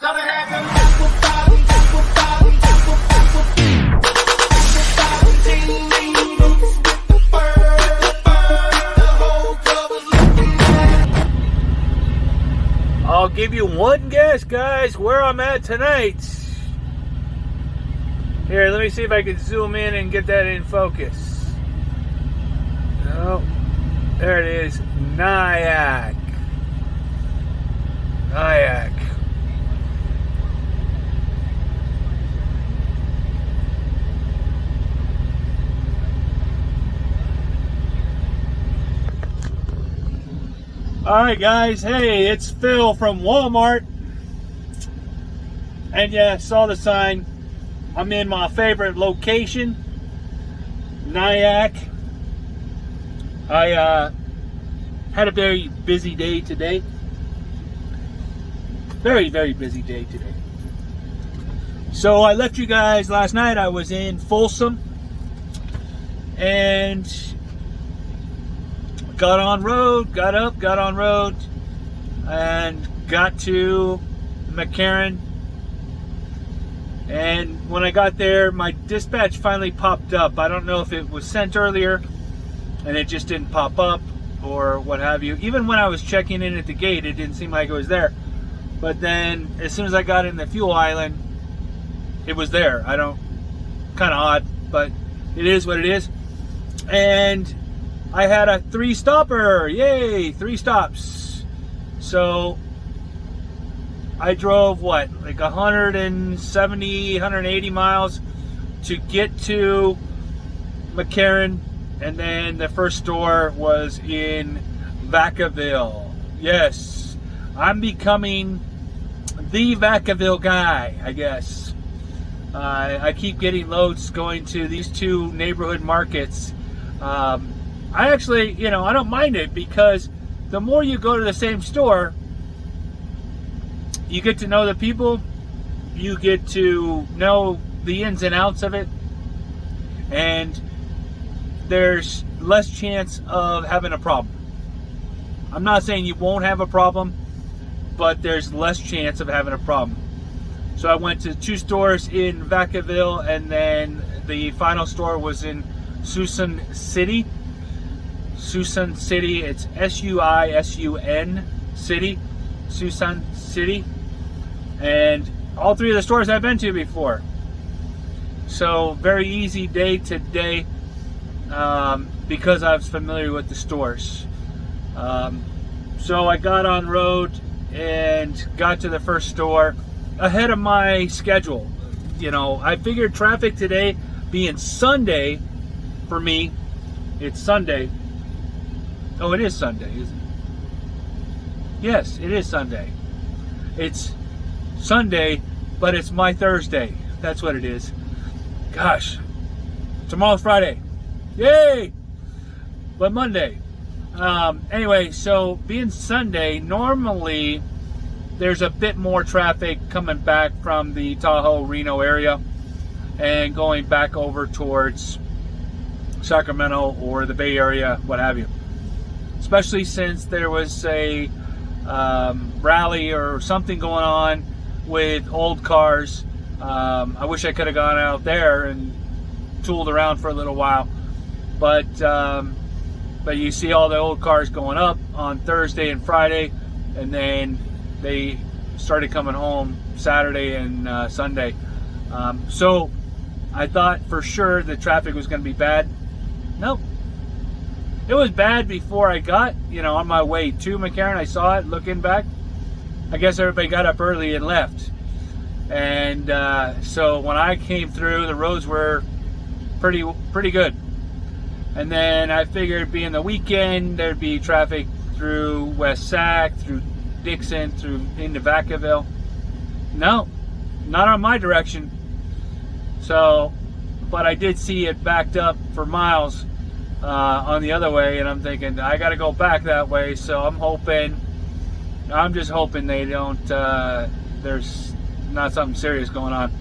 I'll give you one guess, guys, where I'm at tonight. Here, let me see if I can zoom in and get that in focus. Oh, there it is. Nyack. Nyack. Alright guys, hey, it's Phil from Walmart. And yeah, saw the sign. I'm in my favorite location, Nyack. I had a very busy day today. Very, very busy day today. So I left you guys last night. I was in Folsom and got on road, got on road, and got to McCarran. And when I got there, my dispatch finally popped up. I don't know if it was sent earlier and it just didn't pop up or what have you. Even when I was checking in at the gate, it didn't seem like it was there. But then as soon as I got in the fuel island, it was there. Kind of odd, but it is what it is. And I had a 3-stopper. Yay, 3 stops. So I drove what, like 170, 180 miles to get to McCarran, and then the first store was in Vacaville. Yes, I'm becoming the Vacaville guy, I guess. I keep getting loads going to these two neighborhood markets. I actually, I don't mind it, because the more you go to the same store, you get to know the people, you get to know the ins and outs of it, and there's less chance of having a problem. I'm not saying you won't have a problem, but there's less chance of having a problem. So I went to 2 stores in Vacaville, and then the final store was in Suisun City. Suisun City, it's S-U-I-S-U-N City, Suisun City. And all 3 of the stores I've been to before. So very easy day today, because I was familiar with the stores. So I got on road and got to the first store ahead of my schedule. I figured traffic today being Sunday for me, it's Sunday. Oh, it is Sunday, isn't it? Yes, it is Sunday. It's Sunday, but it's my Thursday. That's what it is. Gosh, tomorrow's Friday. Yay! But Monday. Anyway, so being Sunday, normally there's a bit more traffic coming back from the Tahoe, Reno area and going back over towards Sacramento or the Bay Area, what have you. Especially since there was a rally or something going on with old cars. I wish I could have gone out there and tooled around for a little while, but you see all the old cars going up on Thursday and Friday, and then they started coming home Saturday and Sunday. So I thought for sure the traffic was going to be bad. Nope. It was bad before I got, on my way to McCarran. I saw it looking back. I guess everybody got up early and left. And so when I came through, the roads were pretty good. And then I figured being the weekend, there'd be traffic through West Sac, through Dixon, through into Vacaville. No, not on my direction. So, but I did see it backed up for miles on the other way, and I'm thinking I got to go back that way. So I'm just hoping they don't. There's not something serious going on.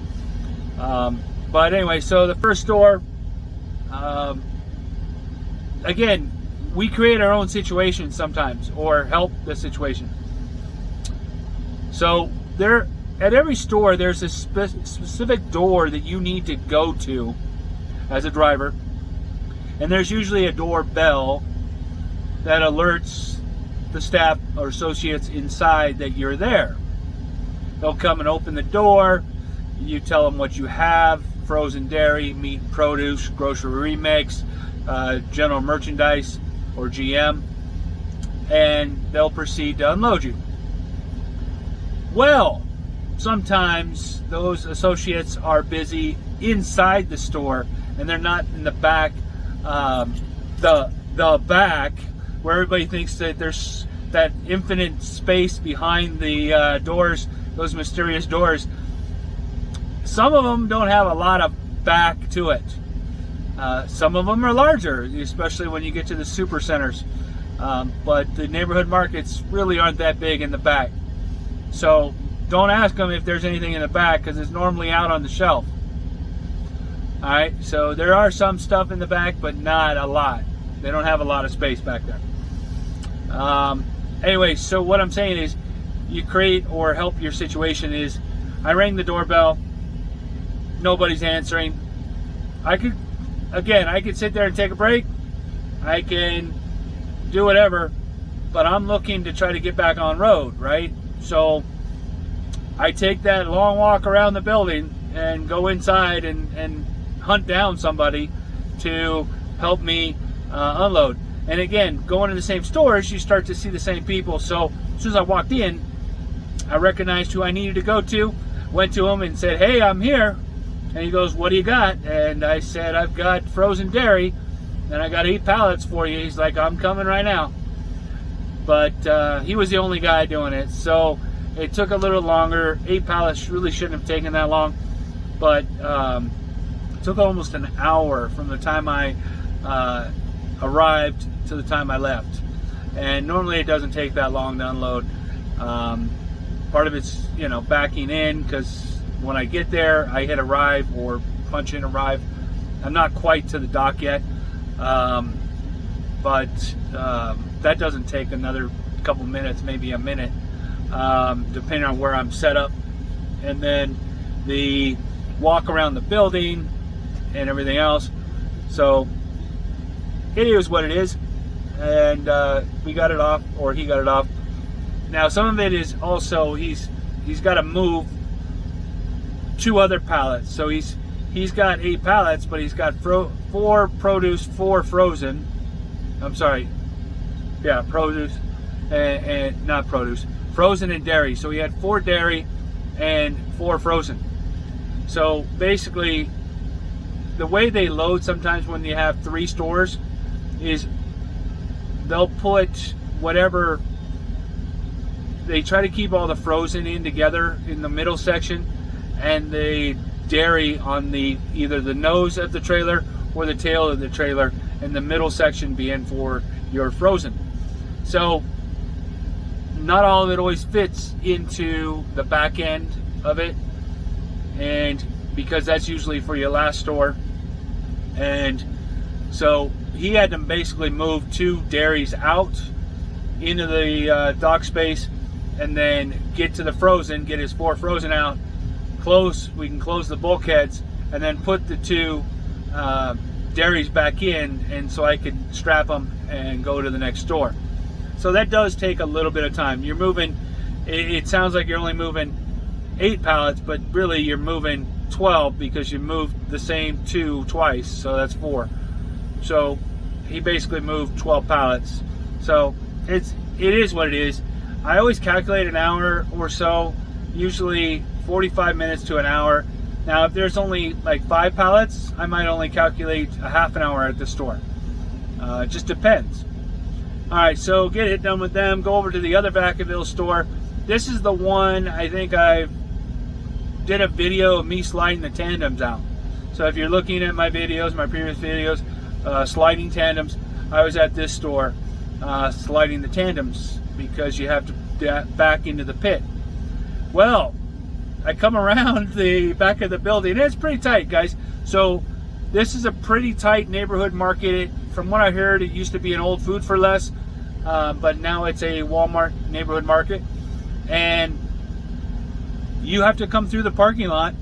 But anyway, so the first store. Again, we create our own situation sometimes, or help the situation. So there at every store, there's a specific door that you need to go to as a driver. And there's usually a doorbell that alerts the staff or associates inside that you're there. They'll come and open the door. You tell them what you have: frozen dairy, meat and produce, grocery remix, general merchandise or GM, and they'll proceed to unload you. Well, sometimes those associates are busy inside the store and they're not in the back, the back where everybody thinks that there's that infinite space behind the doors, those mysterious doors. Some of them don't have a lot of back to it. Some of them are larger, especially when you get to the super centers. But the neighborhood markets really aren't that big in the back. So don't ask them if there's anything in the back, because it's normally out on the shelf. Alright, so there are some stuff in the back, but not a lot. They don't have a lot of space back there. Anyway, so what I'm saying is, you create or help your situation is, I rang the doorbell, nobody's answering. I could sit there and take a break. I can do whatever, but I'm looking to try to get back on road, right? So I take that long walk around the building and go inside and hunt down somebody to help me unload. And again, going to the same stores, you start to see the same people. So as soon as I walked in, I recognized who I needed to go to, went to him and said, "Hey, I'm here." And he goes, "What do you got?" And I said, "I've got frozen dairy, and I got 8 pallets for you." He's like, "I'm coming right now." But he was the only guy doing it, so it took a little longer. 8 pallets really shouldn't have taken that long, but it took almost an hour from the time I arrived to the time I left. And normally it doesn't take that long to unload. Part of it's, backing in, because when I get there, I hit arrive or punch in arrive. I'm not quite to the dock yet, but that doesn't take another couple minutes, maybe a minute, depending on where I'm set up. And then the walk around the building and everything else. So it is what it is, and we got it off, or he got it off. Now some of it is also he's got to move 2 other pallets. So he's got 8 pallets, but he's got 4 produce, 4 frozen. I'm sorry, yeah, produce and not produce, frozen and dairy. So he had 4 dairy and 4 frozen. So basically, the way they load sometimes when you have 3 stores is they'll put whatever, they try to keep all the frozen in together in the middle section, and the dairy on the either the nose of the trailer or the tail of the trailer, and the middle section being for your frozen. So not all of it always fits into the back end of it, and because that's usually for your last store. And so he had to basically move 2 dairies out into the dock space, and then get to the frozen, get his 4 frozen out, we can close the bulkheads, and then put the 2 dairies back in, and so I could strap them and go to the next store. So that does take a little bit of time. You're moving, it sounds like you're only moving 8 pallets, but really you're moving 12, because you moved the same 2 twice, so that's 4. So he basically moved 12 pallets. So it is what it is. I always calculate an hour or so, usually 45 minutes to an hour. Now if there's only like 5 pallets, I might only calculate a half an hour at the store. It just depends. Alright, so get it done with them, go over to the other Vacaville store. This is the one I think I did a video of me sliding the tandems out. So if you're looking at my videos, my previous videos, sliding tandems, I was at this store sliding the tandems, because you have to back into the pit. Well, I come around the back of the building, and it's pretty tight, guys. So this is a pretty tight neighborhood market. From what I heard, it used to be an old Food for Less, but now it's a Walmart neighborhood market. And you have to come through the parking lot.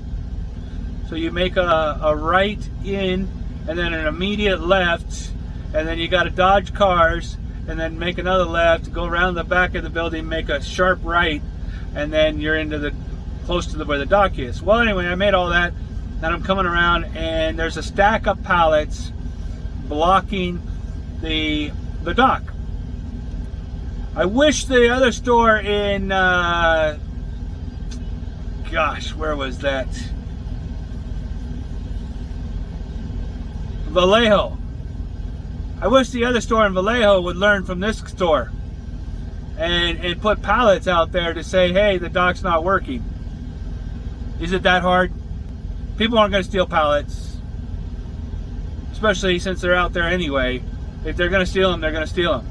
So you make a right in, and then an immediate left, and then you got to dodge cars, and then make another left, go around the back of the building, make a sharp right, and then you're into the close to where the dock is. Well, anyway, I made all that. Then I'm coming around, and there's a stack of pallets blocking the dock. I wish the other store in gosh, where was that? Vallejo. I wish the other store in Vallejo would learn from this store and put pallets out there to say, hey, the dock's not working. Is it that hard? People aren't going to steal pallets, especially since they're out there anyway. If they're going to steal them, they're going to steal them.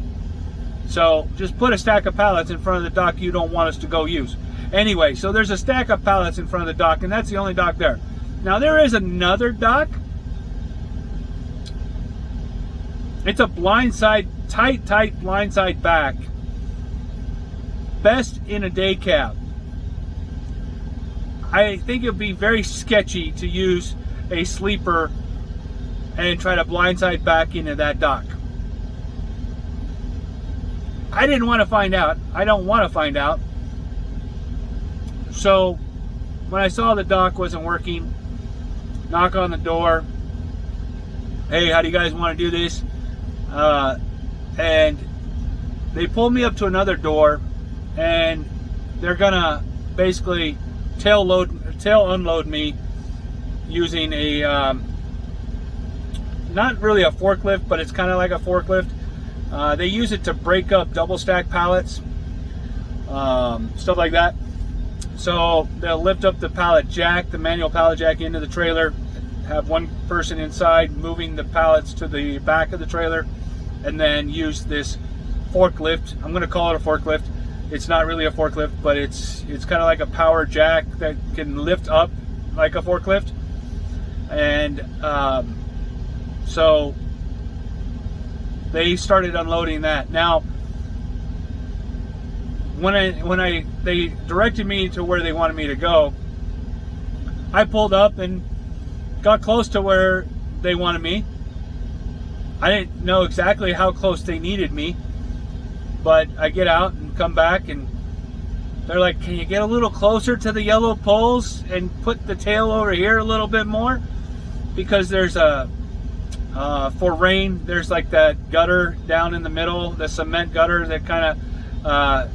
So just put a stack of pallets in front of the dock you don't want us to go use. Anyway, so there's a stack of pallets in front of the dock, and that's the only dock there. Now there is another dock. It's a blindside, tight blindside back. Best in a day cab. I think it would be very sketchy to use a sleeper and try to blindside back into that dock. I didn't want to find out. I don't want to find out. So when I saw the dock wasn't working, knock on the door. Hey, how do you guys want to do this? And they pulled me up to another door, and they're gonna basically tail unload me using a not really a forklift, but it's kind of like a forklift. They use it to break up double stack pallets, stuff like that. So they'll lift up the pallet jack, the manual pallet jack, into the trailer, have one person inside moving the pallets to the back of the trailer, and then use this forklift. I'm going to call it a forklift. It's not really a forklift, but it's kind of like a power jack that can lift up like a forklift. And so they started unloading that. Now, when they directed me to where they wanted me to go, I pulled up and got close to where they wanted me. I didn't know exactly how close they needed me, but I get out and come back, and they're like, can you get a little closer to the yellow poles and put the tail over here a little bit more? Because there's for rain, there's like that gutter down in the middle, the cement gutter that kind of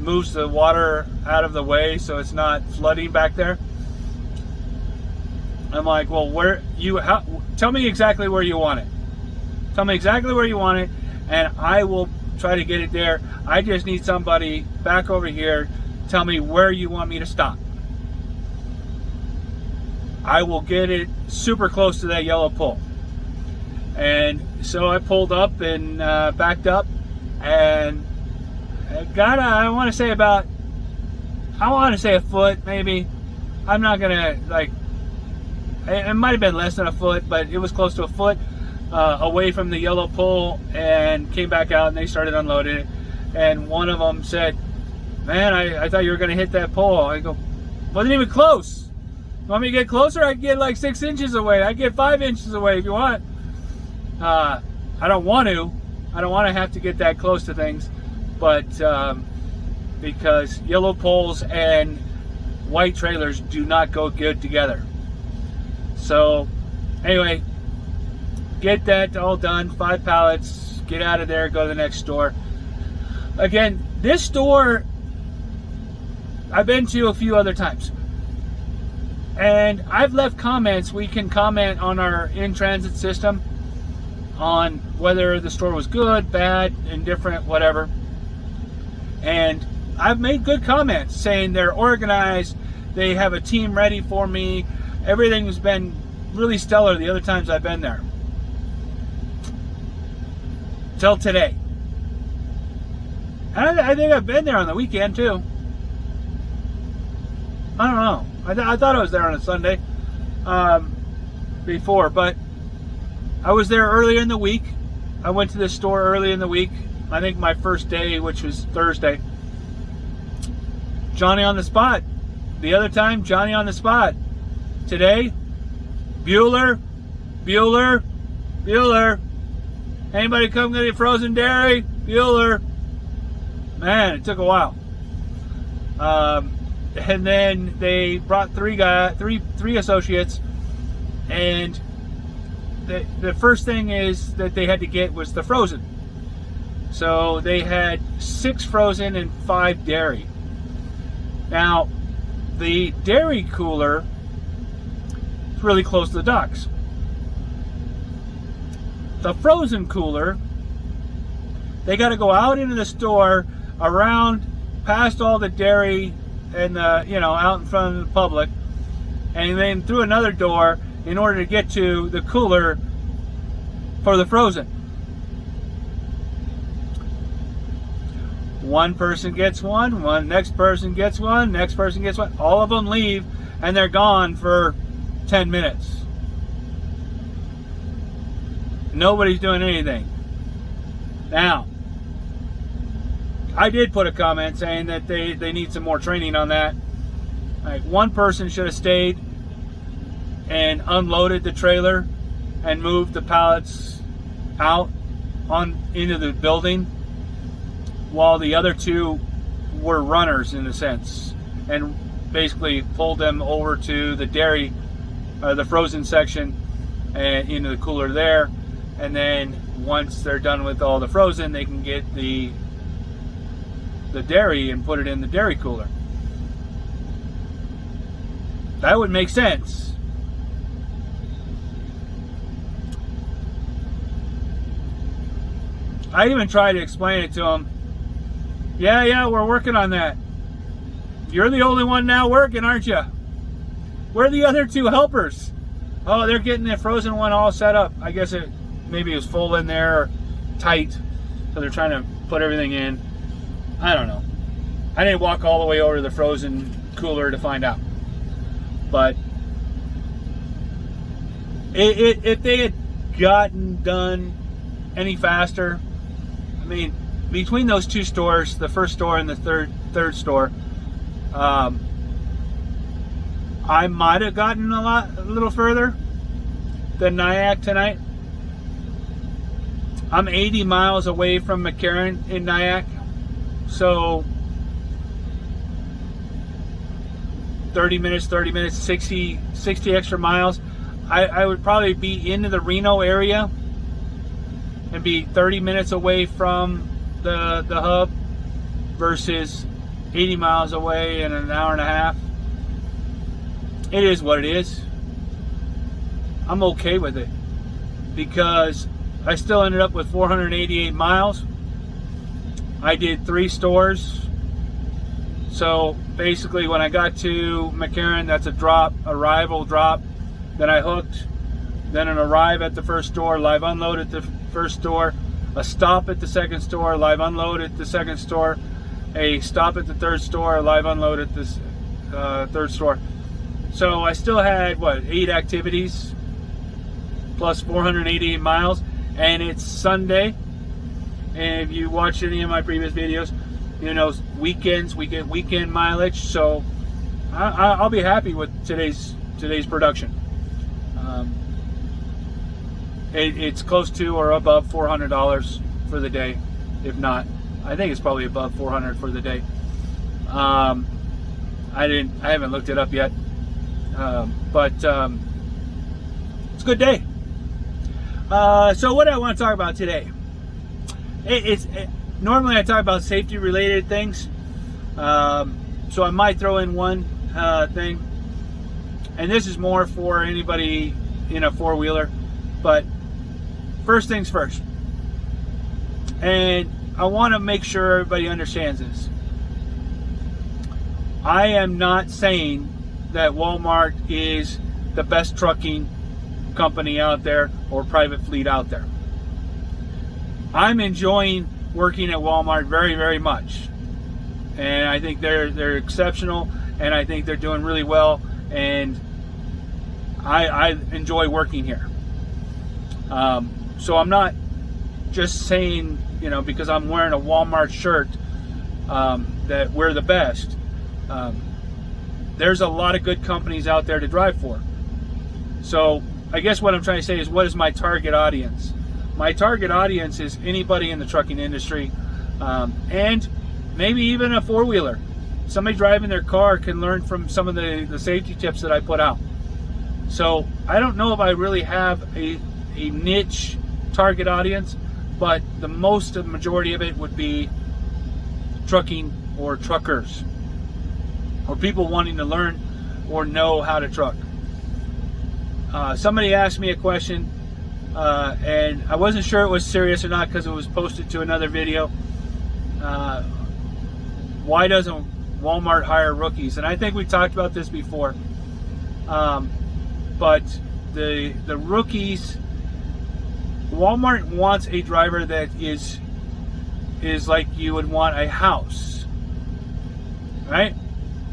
moves the water out of the way so it's not flooding back there. I'm like, well, tell me exactly where you want it. Tell me exactly where you want it, and I will try to get it there. I just need somebody back over here. Tell me where you want me to stop. I will get it super close to that yellow pole. And so I pulled up and backed up, and I want to say a foot, maybe. I'm not gonna, like, it might have been less than a foot, but it was close to a foot away from the yellow pole, and came back out, and they started unloading it. And one of them said, man, I thought you were gonna hit that pole. I go, wasn't even close. You want me to get closer? I can get like 6 inches away. I can get 5 inches away if you want. I don't want to have to get that close to things, but because yellow poles and white trailers do not go good together. So anyway, get that all done, 5 pallets, get out of there, go to the next store. Again, this store I've been to a few other times, and I've left comments. We can comment on our in-transit system on whether the store was good, bad, indifferent, whatever. And I've made good comments saying they're organized, they have a team ready for me. Everything's been really stellar the other times I've been there. Till today. And I think I've been there on the weekend too. I don't know. I thought I was there on a Sunday before, but I was there earlier in the week. I went to this store early in the week. I think my first day, which was Thursday. Johnny on the spot The other time, Johnny on the spot. Today, Bueller. Anybody come get a frozen dairy? Bueller. Man, it took a while. And then they brought three associates, and the first thing is that they had to get was the frozen. So they had 6 frozen and 5 dairy. Now, the dairy cooler is really close to the docks. The frozen cooler, they got to go out into the store, around, past all the dairy and out in front of the public, and then through another door in order to get to the cooler for the frozen. One person gets one, next person gets one, next person gets one. All of them leave, and they're gone for 10 minutes. Nobody's doing anything. Now, I did put a comment saying that they need some more training on that. Like, one person should have stayed and unloaded the trailer and moved the pallets out into the building, while the other 2 were runners in a sense, and basically pulled them over to the dairy, the frozen section, and into the cooler there. And then once they're done with all the frozen, they can get the dairy and put it in the dairy cooler. That would make sense. I even tried to explain it to them. Yeah, we're working on that. You're the only one now working, aren't you? Where are the other 2 helpers? Oh, they're getting the frozen one all set up. I guess maybe it was full in there, or tight, so they're trying to put everything in. I don't know. I didn't walk all the way over to the frozen cooler to find out. But if they had gotten done any faster, I mean, between those 2 stores, the first store and the third store, I might have gotten a little further than Nyack tonight. I'm 80 miles away from McCarran in Nyack, so 30 minutes, 60 extra miles. I would probably be into the Reno area and be 30 minutes away from the hub versus 80 miles away in an hour and a half. It is what it is. I'm okay with it because I still ended up with 488 miles. I did 3 stores. So basically when I got to McCarran, that's a arrival drop. Then I hooked, then an arrive at the first store, live unload at the first store, a stop at the second store, live unload at the second store, a stop at the third store, live unload at this third store. So I still had, 8 activities plus 488 miles, and it's Sunday. And if you watch any of my previous videos, weekends, we get weekend mileage. So I'll be happy with today's production. It's close to or above $400 for the day. If not, I think it's probably above $400 for the day. I haven't looked it up yet. But it's a good day. So what I want to talk about today, normally I talk about safety related things, so I might throw in one thing, and this is more for anybody in a 4-wheeler, but first things first, and I want to make sure everybody understands this. I am not saying that Walmart is the best trucking company out there or private fleet out there. I'm enjoying working at Walmart very, very much, and I think they're exceptional, and I think they're doing really well, and I enjoy working here. So I'm not just saying, because I'm wearing a Walmart shirt, that we're the best. there's a lot of good companies out there to drive for. So I guess what I'm trying to say is, what is my target audience? My target audience is anybody in the trucking industry, and maybe even a four-wheeler. Somebody driving their car can learn from some of the safety tips that I put out. So I don't know if I really have a niche target audience, but the majority of it would be trucking or truckers, or people wanting to learn or know how to truck. Somebody asked me a question, and I wasn't sure it was serious or not because it was posted to another video. Why doesn't Walmart hire rookies? And I think we talked about this before. But the rookies, Walmart wants a driver that is like you would want a house, right?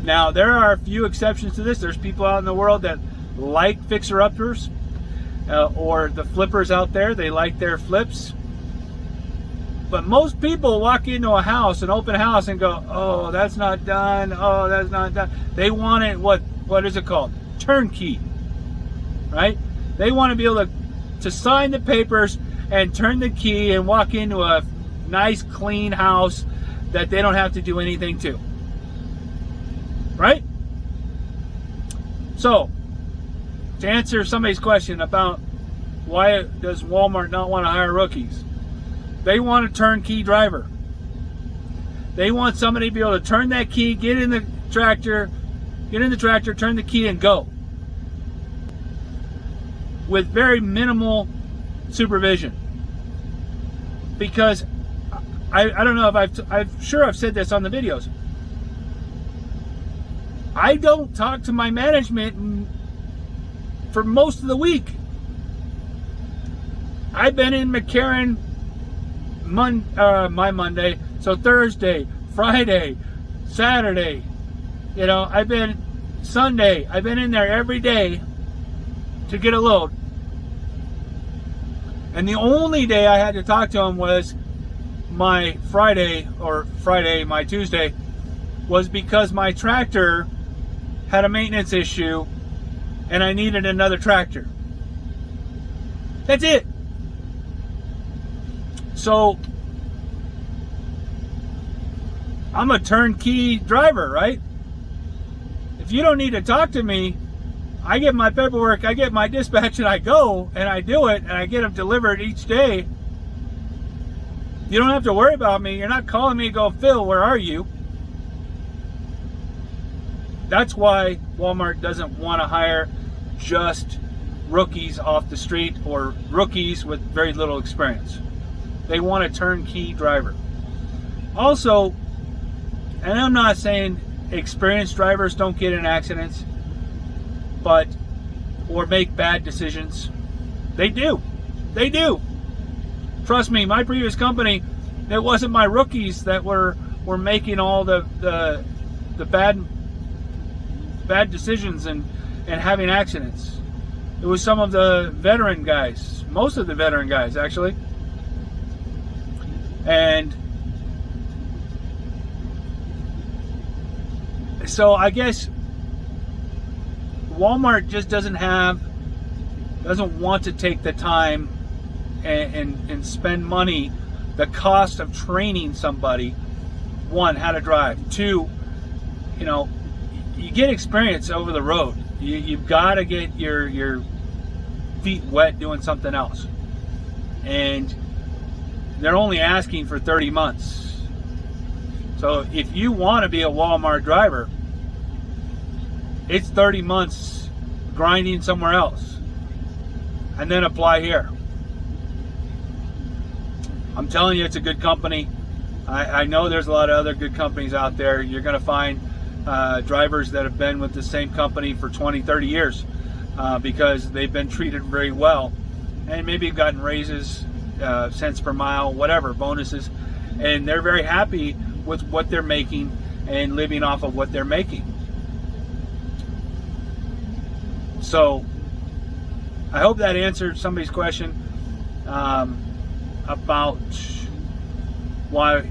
Now, there are a few exceptions to this. There's people out in the world that like fixer-uppers, or the flippers out there. They like their flips. But most people walk into a house, an open house, and go, oh, that's not done. Oh, that's not done. They want it, what is it called? Turnkey, right? They want to be able to sign the papers and turn the key and walk into a nice, clean house that they don't have to do anything to, right? So, to answer somebody's question about why does Walmart not want to hire rookies, they want a turnkey driver. They want somebody to be able to turn that key, get in the tractor, turn the key, and go, with very minimal supervision. Because I don't know if I'm sure I've said this on the videos. I don't talk to my management for most of the week. I've been in McCarran my Monday, so Thursday, Friday, Saturday, I've been Sunday, I've been in there every day to get a load. And the only day I had to talk to him was my my Tuesday, was because my tractor had a maintenance issue and I needed another tractor. That's it. So I'm a turnkey driver, right? If you don't need to talk to me, I get my paperwork, I get my dispatch, and I go and I do it, and I get them delivered each day. You don't have to worry about me. You're not calling me and go, Phil, where are you? That's why Walmart doesn't want to hire just rookies off the street or rookies with very little experience. They want a turnkey driver. Also, and I'm not saying experienced drivers don't get in accidents, or make bad decisions. They do. They do. Trust me, my previous company, it wasn't my rookies that were making all the bad decisions and having accidents. It was some of the veteran guys, most of the veteran guys actually. And so I guess Walmart just doesn't want to take the time and spend money, the cost of training somebody, one, how to drive, two, you get experience over the road. You've got to get your feet wet doing something else. And they're only asking for 30 months. So if you want to be a Walmart driver, it's 30 months grinding somewhere else and then apply here. I'm telling you, it's a good company. I know there's a lot of other good companies out there. You're going to find drivers that have been with the same company for 20, 30 years because they've been treated very well and maybe have gotten raises, cents per mile, whatever, bonuses, and they're very happy with what they're making and living off of what they're making. So I hope that answered somebody's question about why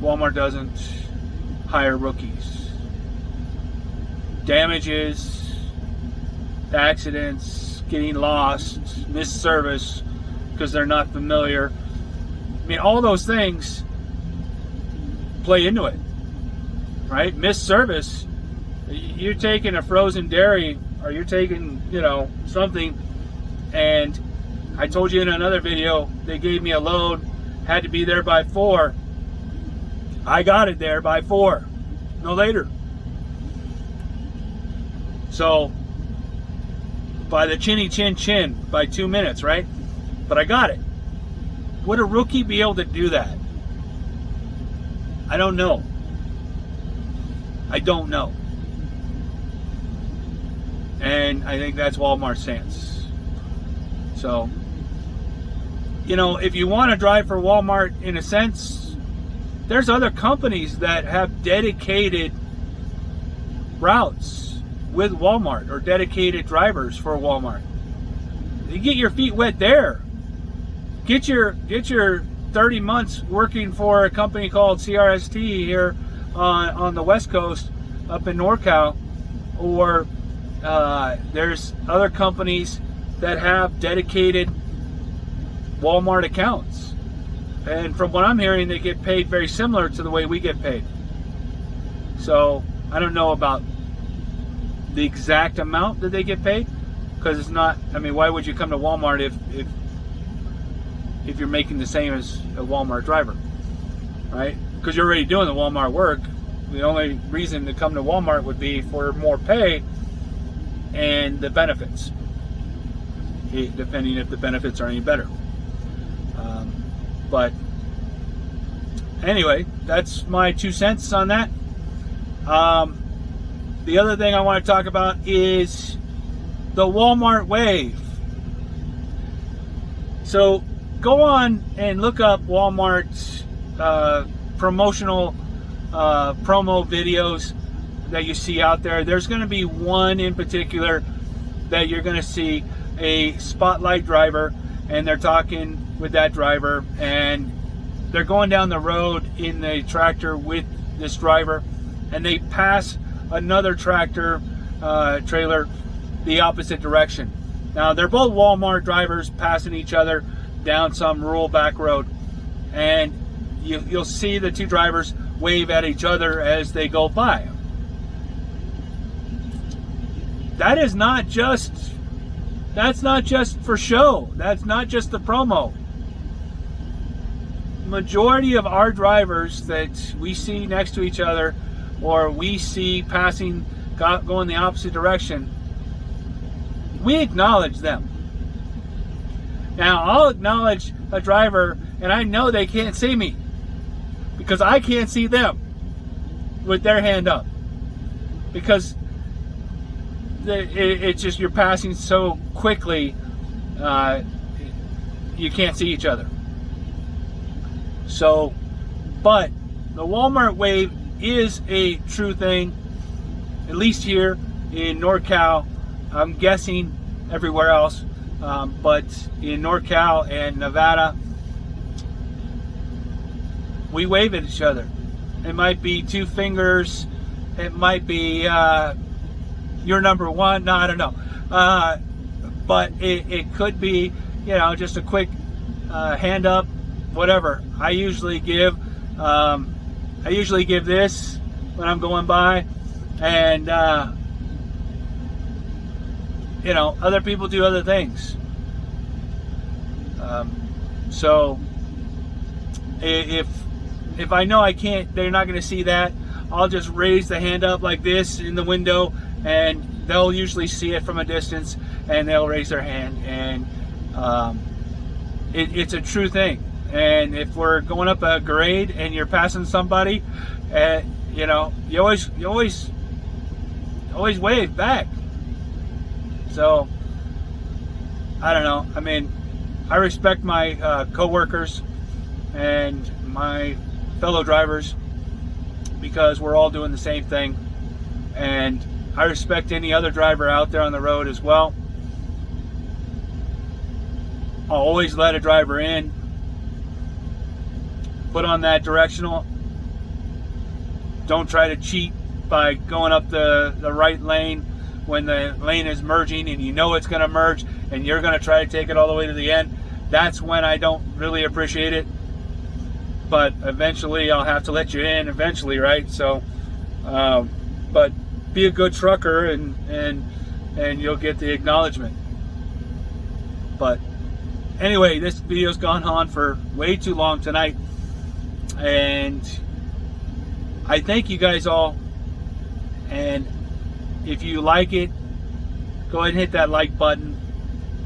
Walmart doesn't hire rookies. damages, accidents, getting lost, missed service because they're not familiar. I mean, all those things play into it, right? Missed service, you're taking a frozen dairy, or you're taking, something, and I told you in another video, they gave me a load, had to be there by 4. I got it there by 4, no later. So, by the chinny chin chin, by 2 minutes, right? But I got it. Would a rookie be able to do that? I don't know. I don't know. And I think that's Walmart's stance. So, if you want to drive for Walmart, in a sense, there's other companies that have dedicated routes with Walmart, or dedicated drivers for Walmart. You get your feet wet there. Get your 30 months working for a company called CRST here on the West Coast, up in NorCal, or there's other companies that have dedicated Walmart accounts, and from what I'm hearing, they get paid very similar to the way we get paid. So I don't know about the exact amount that they get paid, because it's not, why would you come to Walmart if you're making the same as a Walmart driver, right? Because you're already doing the Walmart work. The only reason to come to Walmart would be for more pay and the benefits, depending if the benefits are any better. But anyway, that's my 2 cents on that. The other thing I want to talk about is the Walmart Wave. So go on and look up Walmart's promotional promo videos that you see out there. There's going to be one in particular that you're going to see a spotlight driver, and they're talking with that driver, and they're going down the road in the tractor with this driver, and they pass another tractor trailer the opposite direction. Now, they're both Walmart drivers passing each other down some rural back road, and you'll see the two drivers wave at each other as they go by. That's not just for show. That's not just the promo. Majority of our drivers that we see next to each other, or we see passing, going the opposite direction, we acknowledge them. Now, I'll acknowledge a driver, and I know they can't see me because I can't see them with their hand up, because it's just, you're passing so quickly, you can't see each other. So, but the Walmart Wave is a true thing, at least here in NorCal. I'm guessing everywhere else, but in NorCal and Nevada, we wave at each other. It might be 2 fingers, it might be you're number one, no, I don't know, but it could be, just a quick hand up, whatever. I usually give this when I'm going by, and other people do other things. So if I know I can't, they're not going to see that, I'll just raise the hand up like this in the window, and they'll usually see it from a distance, and they'll raise their hand, and it's a true thing. And if we're going up a grade and you're passing somebody, you always wave back. So I don't know. I respect my co-workers and my fellow drivers, because we're all doing the same thing, and I respect any other driver out there on the road as well. I'll always let a driver in, put on that directional. Don't try to cheat by going up the right lane when the lane is merging and you know it's going to merge and you're going to try to take it all the way to the end. That's when I don't really appreciate it. But eventually I'll have to let you in eventually, right? So, but be a good trucker and you'll get the acknowledgement. But anyway, this video's gone on for way too long tonight, and I thank you guys all. And if you like it, go ahead and hit that like button.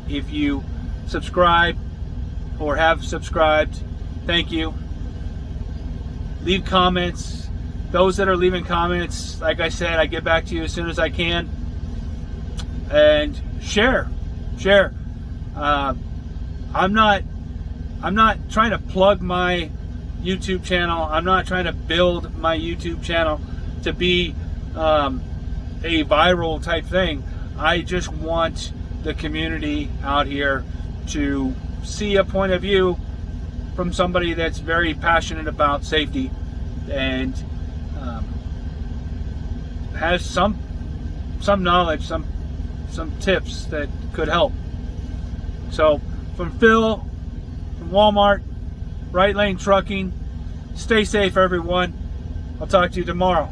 If you subscribe or have subscribed, thank you. Leave comments. Those that are leaving comments, like I said, I get back to you as soon as I can. And share. I'm not trying to plug my YouTube channel. I'm not trying to build my YouTube channel to be a viral type thing. I just want the community out here to see a point of view from somebody that's very passionate about safety and has some knowledge, some tips that could help. So from Phil, from Walmart, Right Lane Trucking, stay safe everyone. I'll talk to you tomorrow.